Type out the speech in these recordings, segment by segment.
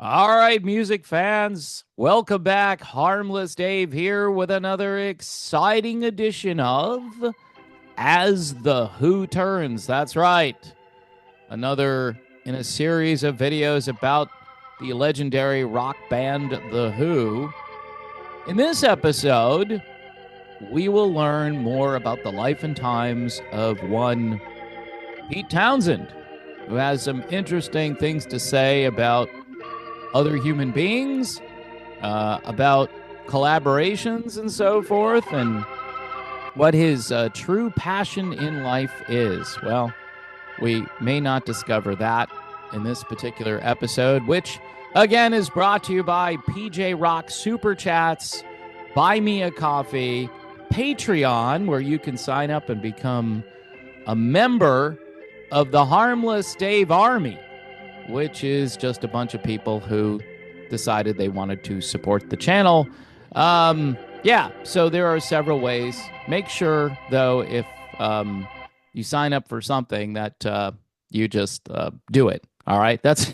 All right, music fans, welcome back. Harmless Dave here with another exciting edition of As the Who Turns. That's right. Another in a series of videos about the legendary rock band The Who. In this episode, we will learn more about the life and times of one Pete Townsend, who has some interesting things to say about other human beings, about collaborations and so forth, and what his true passion in life is. Well, we may not discover that in this particular episode, which again is brought to you by PJ Rock Super Chats, Buy Me a Coffee, Patreon, where you can sign up and become a member of the Harmless Dave Army, which is just a bunch of people who decided they wanted to support the channel. Yeah, so there are several ways. Make sure, though, if you sign up for something, that you just do it. All right, that's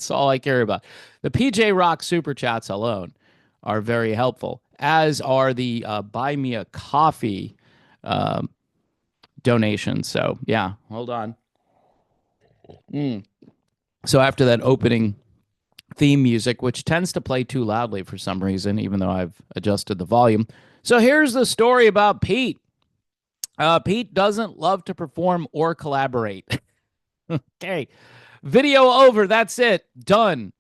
all I care about. The PJ Rock super chats alone are very helpful, as are the Buy Me a Coffee donations. So yeah, hold on. So after that opening theme music, which tends to play too loudly for some reason, even though I've adjusted the volume. So here's the story about Pete. Pete doesn't love to perform or collaborate. Okay, video over. That's it. Done.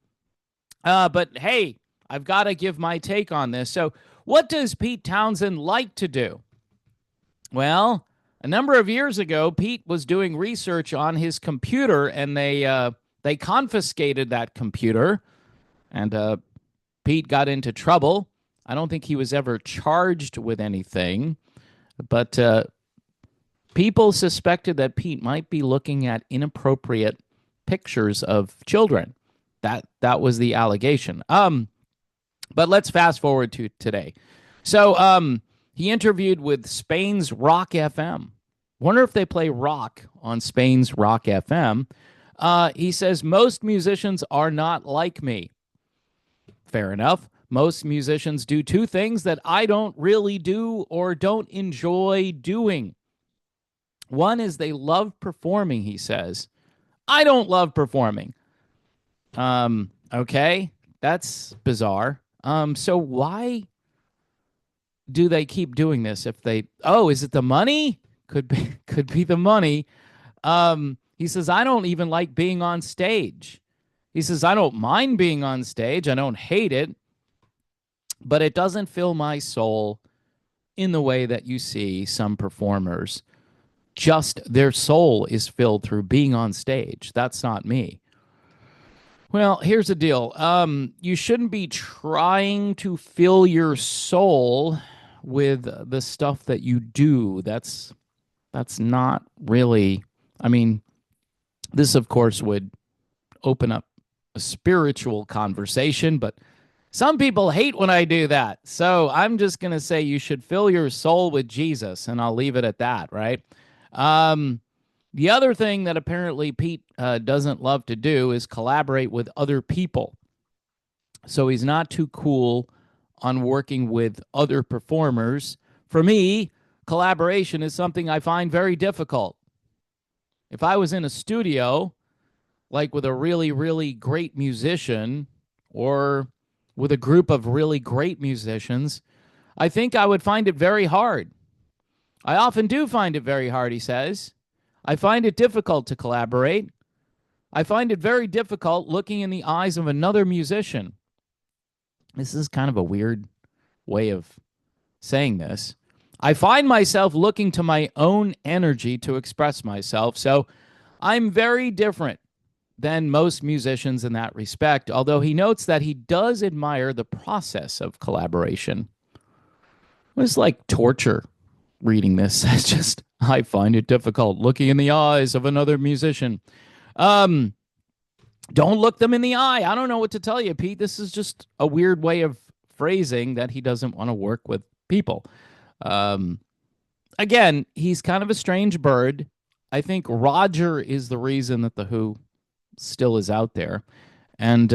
But hey, I've got to give my take on this. So, what does Pete Townsend like to do? Well, a number of years ago, Pete was doing research on his computer, and they confiscated that computer, and Pete got into trouble. I don't think he was ever charged with anything, but people suspected that Pete might be looking at inappropriate pictures of children. That was the allegation. But let's fast forward to today. So he interviewed with Spain's Rock FM. Wonder if they play rock on Spain's Rock FM. He says, most musicians are not like me. Fair enough. Most musicians do two things that I don't really do or don't enjoy doing. One is they love performing, he says. I don't love performing. Okay, that's bizarre. So why do they keep doing this if they is it the money? Could be the money. He says, I don't even like being on stage. He says, I don't mind being on stage. I don't hate it, but it doesn't fill my soul in the way that you see some performers. Just their soul is filled through being on stage. That's not me. Well, here's the deal. You shouldn't be trying to fill your soul with the stuff that you do. That's not really. I mean, this of course would open up a spiritual conversation, but some people hate when I do that. So I'm just going to say you should fill your soul with Jesus, and I'll leave it at that, right? The other thing that apparently Pete doesn't love to do is collaborate with other people. So he's not too cool on working with other performers. For me, collaboration is something I find very difficult. If I was in a studio, like with a really, really great musician or with a group of really great musicians, I think I would find it very hard. I often do find it very hard, he says. I find it difficult to collaborate. I find it very difficult looking in the eyes of another musician. This is kind of a weird way of saying this. I find myself looking to my own energy to express myself, so I'm very different than most musicians in that respect, although he notes that he does admire the process of collaboration. It was like torture reading this. It's just, I find it difficult looking in the eyes of another musician. Don't look them in the eye. I don't know what to tell you, Pete. This is just a weird way of phrasing that he doesn't want to work with people. Again, he's kind of a strange bird. I think Roger is the reason that The Who still is out there. And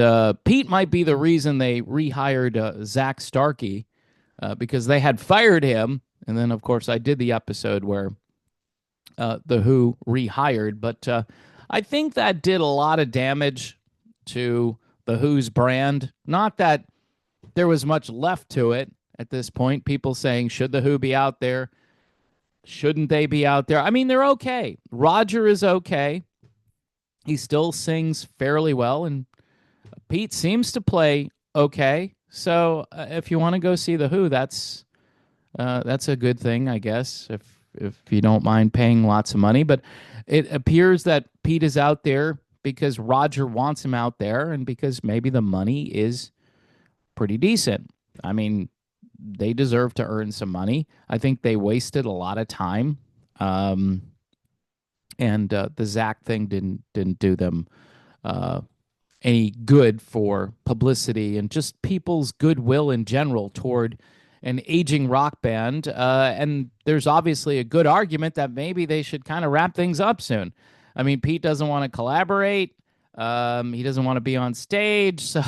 Pete might be the reason they rehired Zach Starkey because they had fired him. And then, of course, I did the episode where the Who rehired. But I think that did a lot of damage to the Who's brand. Not that there was much left to it at this point. People saying, should the Who be out there? Shouldn't they be out there? I mean, they're okay. Roger is okay. He still sings fairly well, and Pete seems to play okay. So if you want to go see the Who, that's a good thing, I guess. If you don't mind paying lots of money, but it appears that Pete is out there because Roger wants him out there, and because maybe the money is pretty decent. I mean, they deserve to earn some money. I think they wasted a lot of time, um, and the Zach thing didn't do them uh, any good for publicity and just people's goodwill in general toward an aging rock band. And there's obviously a good argument that maybe they should kind of wrap things up soon. I mean, Pete doesn't want to collaborate. He doesn't want to be on stage. So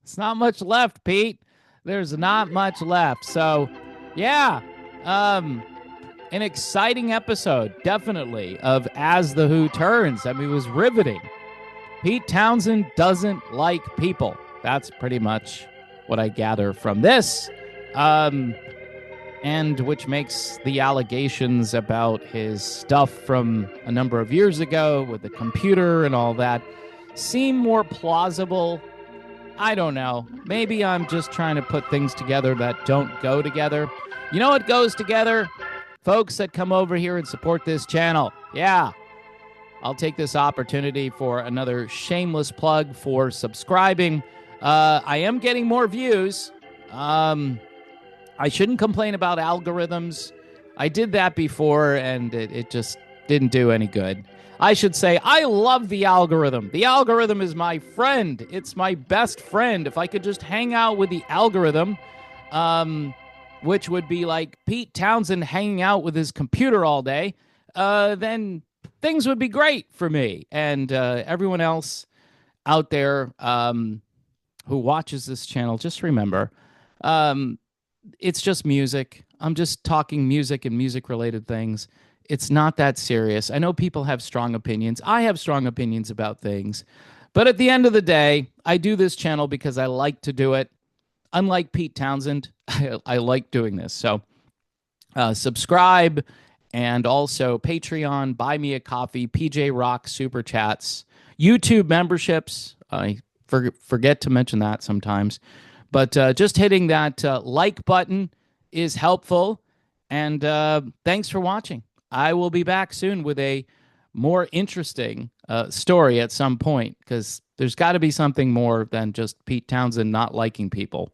it's not much left, Pete. There's not much left. So, yeah, an exciting episode, definitely, of As the Who Turns. I mean, it was riveting. Pete Townsend doesn't like people. That's pretty much what I gather from this. And which makes the allegations about his stuff from a number of years ago with the computer and all that seem more plausible. I don't know. Maybe I'm just trying to put things together that don't go together. You know what goes together? Folks that come over here and support this channel. Yeah. I'll take this opportunity for another shameless plug for subscribing. I am getting more views. I shouldn't complain about algorithms. I did that before, and it just didn't do any good. I should say I love the algorithm. The algorithm is my friend. It's my best friend. If I could just hang out with the algorithm, which would be like Pete Townsend hanging out with his computer all day, then things would be great for me and everyone else out there who watches this channel. Just remember, it's just music. I'm just talking music and music-related things. It's not that serious. I know people have strong opinions. I have strong opinions about things. But at the end of the day, I do this channel because I like to do it. Unlike Pete Townsend, I like doing this. So subscribe, and also Patreon, Buy Me a Coffee, PJ Rock Super Chats, YouTube memberships. I forget to mention that sometimes. But just hitting that like button is helpful. And thanks for watching. I will be back soon with a more interesting story at some point, because there's got to be something more than just Pete Townsend not liking people.